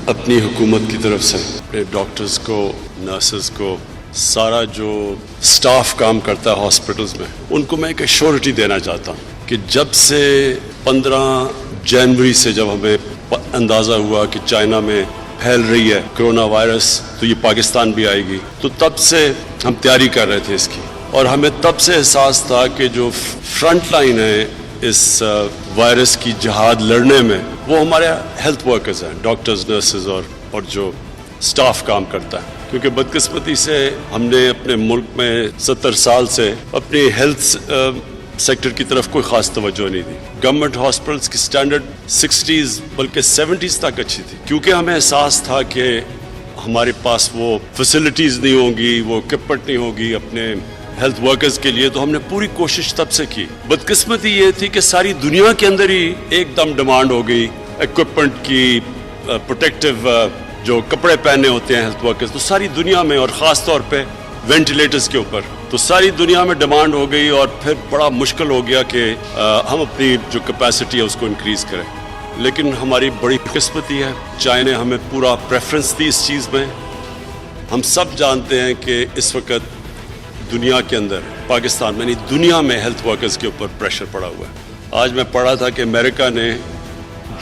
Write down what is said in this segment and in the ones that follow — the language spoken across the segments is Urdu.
اپنی حکومت کی طرف سے اپنے ڈاکٹرز کو، نرسز کو، سارا جو سٹاف کام کرتا ہے ہاسپٹلز میں، ان کو میں ایک ایشورٹی دینا چاہتا ہوں کہ جب سے 15 جنوری سے جب ہمیں اندازہ ہوا کہ چائنا میں پھیل رہی ہے کرونا وائرس تو یہ پاکستان بھی آئے گی، تو تب سے ہم تیاری کر رہے تھے اس کی، اور ہمیں تب سے احساس تھا کہ جو فرنٹ لائن ہے اس وائرس کی جہاد لڑنے میں وہ ہمارے ہیلتھ ورکرز ہیں، ڈاکٹرز، نرسز اور جو سٹاف کام کرتا ہے، کیونکہ بدقسمتی سے ہم نے اپنے ملک میں 70 سال سے اپنی ہیلتھ سیکٹر کی طرف کوئی خاص توجہ نہیں دی۔ گورنمنٹ ہاسپٹلس کی سٹینڈرڈ 60s بلکہ 70s تک اچھی تھی، کیونکہ ہمیں احساس تھا کہ ہمارے پاس وہ فیسلٹیز نہیں ہوں گی، وہ اکوپمنٹ نہیں ہوگی اپنے ہیلتھ ورکرز کے لیے، تو ہم نے پوری کوشش تب سے کی۔ بدقسمتی یہ تھی کہ ساری دنیا کے اندر ہی ایک دم ڈیمانڈ ہو گئی اکوپمنٹ کی، پروٹیکٹیو جو کپڑے پہنے ہوتے ہیں ہیلتھ ورکرز، تو ساری دنیا میں اور خاص طور پہ وینٹیلیٹرز کے اوپر تو ساری دنیا میں ڈیمانڈ ہو گئی، اور پھر بڑا مشکل ہو گیا کہ ہم اپنی جو کیپیسٹی ہے اس کو انکریز کریں۔ لیکن ہماری بڑی قسمتی ہے، چائنا نے ہمیں پورا پریفرنس دی اس چیز میں۔ ہم سب جانتے ہیں کہ اس وقت دنیا کے اندر، پاکستان میں نہیں دنیا میں ہیلتھ ورکرز کے اوپر پریشر پڑا ہوا ہے۔ آج میں پڑھا تھا کہ امریکہ نے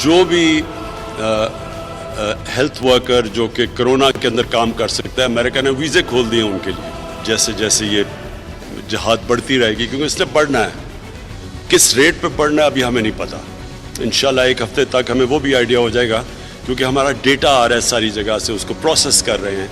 جو بھی ہیلتھ ورکر جو کہ کرونا کے اندر کام کر سکتا ہے، امریکہ نے ویزے کھول دیے ان کے لیے، جیسے جیسے یہ جہاد بڑھتی رہے گی، کیونکہ اس نے بڑھنا ہے۔ کس ریٹ پہ بڑھنا ہے ابھی ہمیں نہیں پتا، انشاءاللہ ایک ہفتے تک ہمیں وہ بھی آئیڈیا ہو جائے گا، کیونکہ ہمارا ڈیٹا آ رہا ہے ساری جگہ سے، اس کو پروسیس کر رہے ہیں۔